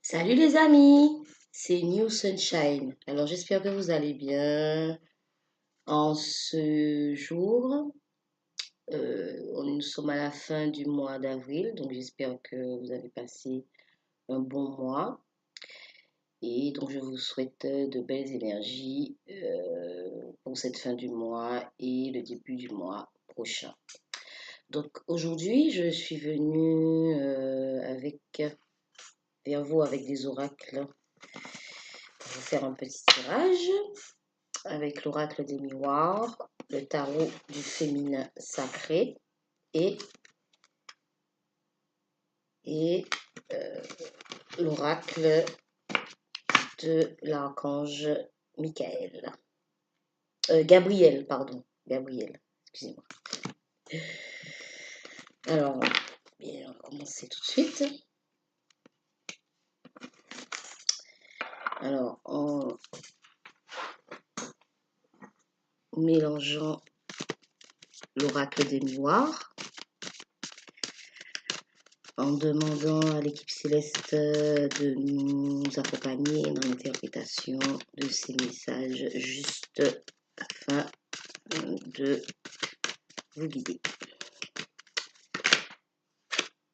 Salut les amis, c'est New Sunshine. Alors j'espère que vous allez bien en ce jour. Nous sommes à la fin du mois d'avril, donc j'espère que vous avez passé un bon mois. Et donc je vous souhaite de belles énergies pour cette fin du mois et le début du mois prochain. Donc aujourd'hui, je suis venue vers vous avec des oracles pour vous faire un petit tirage avec l'oracle des miroirs, le tarot du féminin sacré et, et l'oracle de l'archange Michael. Gabriel, pardon. Gabriel, excusez-moi. Alors, bien, on va commencer tout de suite. Alors, en mélangeant l'oracle des miroirs, en demandant à l'équipe céleste de nous accompagner dans l'interprétation de ces messages juste afin de vous guider.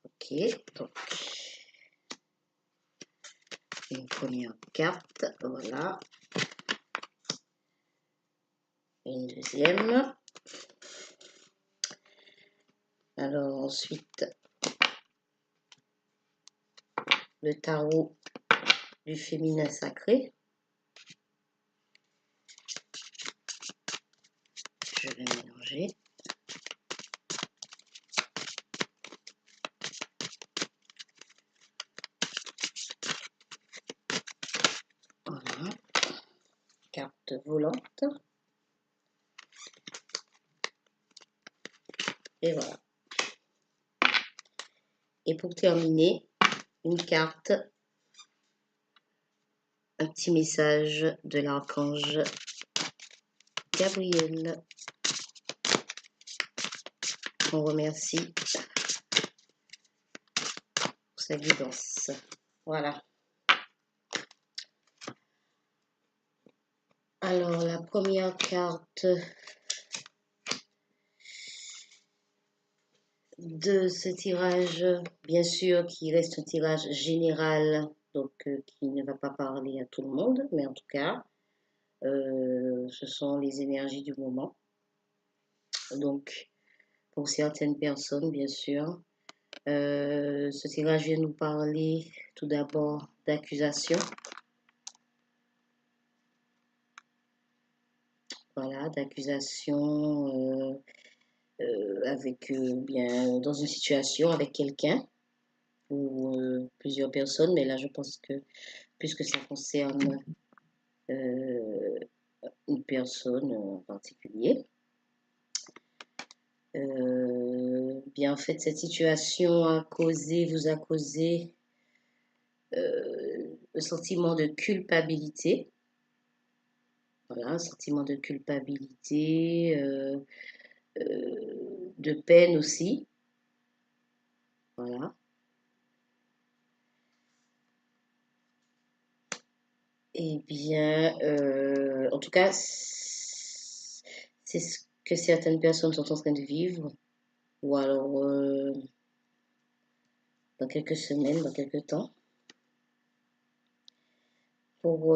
Ok, donc une première carte, voilà. Une deuxième. Alors ensuite, le tarot du féminin sacré. Je vais mélanger. Voilà. Carte volante. Et voilà. Et pour terminer, une carte, un petit message de l'archange Gabriel. On remercie pour sa guidance. Voilà. Alors, la première carte de ce tirage, bien sûr, qui reste un tirage général, donc qui ne va pas parler à tout le monde, mais en tout cas, ce sont les énergies du moment. Donc, pour certaines personnes, bien sûr, ce tirage vient nous parler tout d'abord d'accusation. Voilà, d'accusation avec bien dans une situation avec quelqu'un ou plusieurs personnes, mais là je pense que puisque ça concerne une personne en particulier, bien en fait cette situation vous a causé le sentiment de culpabilité. Voilà, un sentiment de culpabilité, de peine aussi. Voilà. Eh bien, en tout cas, c'est ce que certaines personnes sont en train de vivre, ou alors dans quelques semaines, dans quelques temps. Pour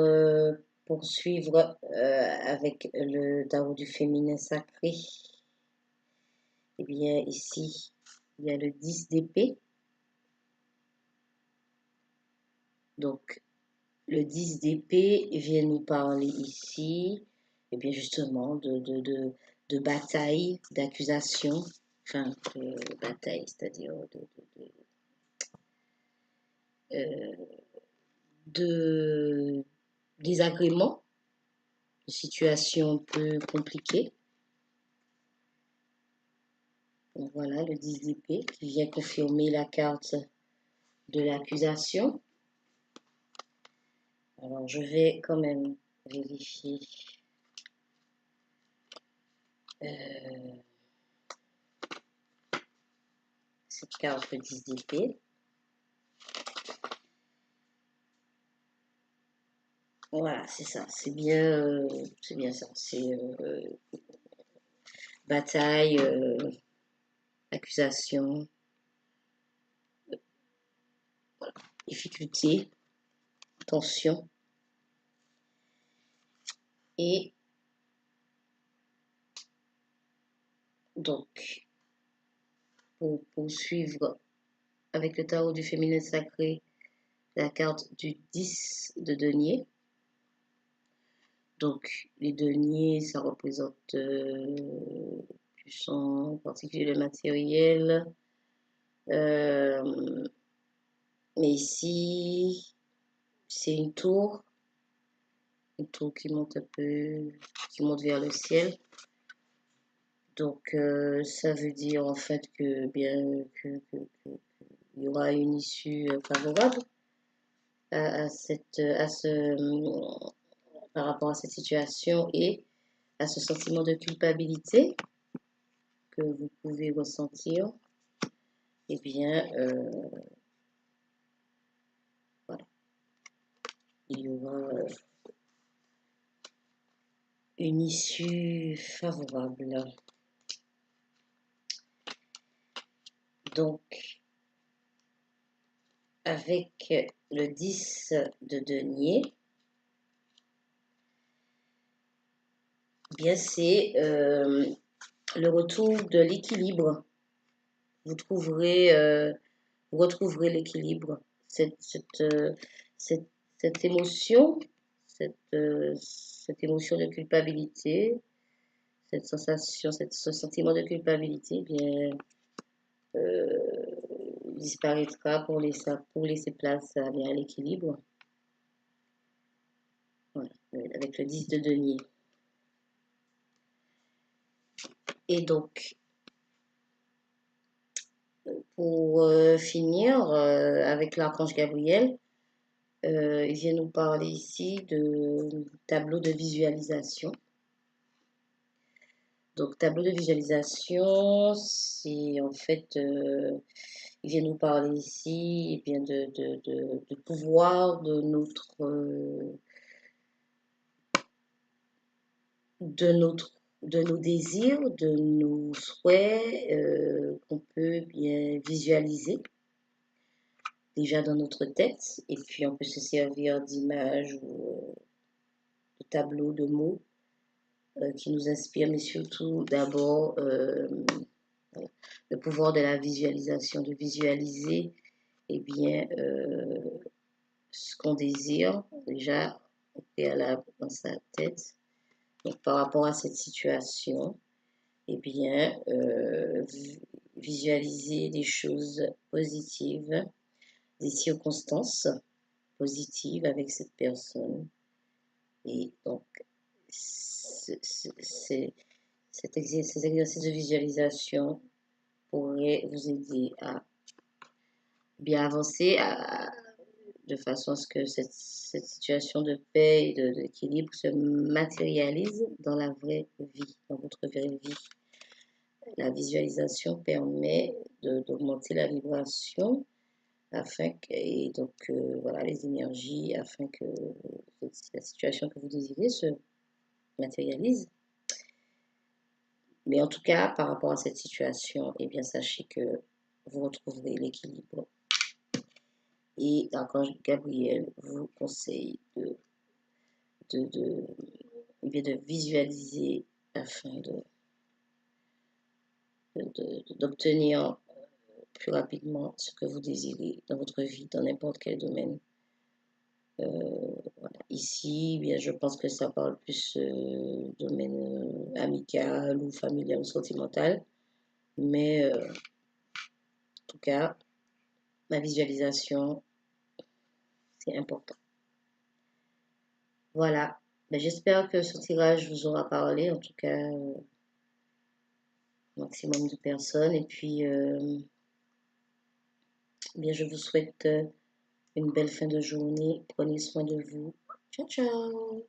poursuivre avec le tarot du féminin sacré, eh bien, ici, il y a le 10 d'épée. Donc, le 10 d'épée vient nous parler ici, et bien justement, de bataille, d'accusation, enfin, de bataille, c'est-à-dire de désagrément, de situation un peu compliquée. Donc voilà, le 10 d'épée qui vient confirmer la carte de l'accusation. Alors, je vais quand même vérifier cette carte de 10 d'épée. Voilà, c'est ça. C'est bien ça. C'est bataille, accusation, difficulté, tension. Et donc, pour poursuivre avec le tarot du féminin sacré, la carte du 10 de denier. Donc, les deniers, ça représente plus en particulier le matériel. Mais ici, c'est une tour qui monte un peu, qui monte vers le ciel. Donc, ça veut dire en fait que bien il y aura une issue favorable par rapport à cette situation et à ce sentiment de culpabilité que vous pouvez ressentir. Eh bien, voilà, il y aura une issue favorable. Donc, avec le 10 de denier, bien c'est le retour de l'équilibre. Vous retrouverez l'équilibre. Cette émotion, cette émotion de culpabilité, cette sensation, ce sentiment de culpabilité, eh bien, disparaîtra pour laisser place à l'équilibre. Voilà, avec le 10 de denier. Et donc, pour finir avec l'archange Gabriel, il vient nous parler ici de tableau de visualisation. Donc, tableau de visualisation, c'est en fait, il vient nous parler ici eh bien, de pouvoir de nos désirs, de nos souhaits qu'on peut bien visualiser déjà dans notre tête. Et puis, on peut se servir d'images ou de tableaux, de mots qui nous inspirent, mais surtout d'abord le pouvoir de la visualisation, de visualiser eh bien, ce qu'on désire déjà au préalable dans sa tête. Donc, par rapport à cette situation, eh bien, visualiser des choses positives, des circonstances positives avec cette personne. Et donc, ces exercices de visualisation pourraient vous aider à bien avancer de façon à ce que cette situation de paix et d'équilibre se matérialise dans la vraie vie, dans votre vraie vie. La visualisation permet d'augmenter la vibration et donc voilà les énergies afin que la situation que vous désirez se matérialise. Mais en tout cas, par rapport à cette situation, eh bien sachez que vous retrouverez l'équilibre. Et l'archange Gabriel vous conseille de visualiser afin d'obtenir plus rapidement ce que vous désirez dans votre vie, dans n'importe quel domaine. Voilà. Ici, bien, je pense que ça parle plus domaine amical ou familial ou sentimental. Mais en tout cas, ma visualisation, c'est important. Voilà. Ben, j'espère que ce tirage vous aura parlé, en tout cas, maximum de personnes. Et puis, bien, je vous souhaite une belle fin de journée. Prenez soin de vous. Ciao, ciao.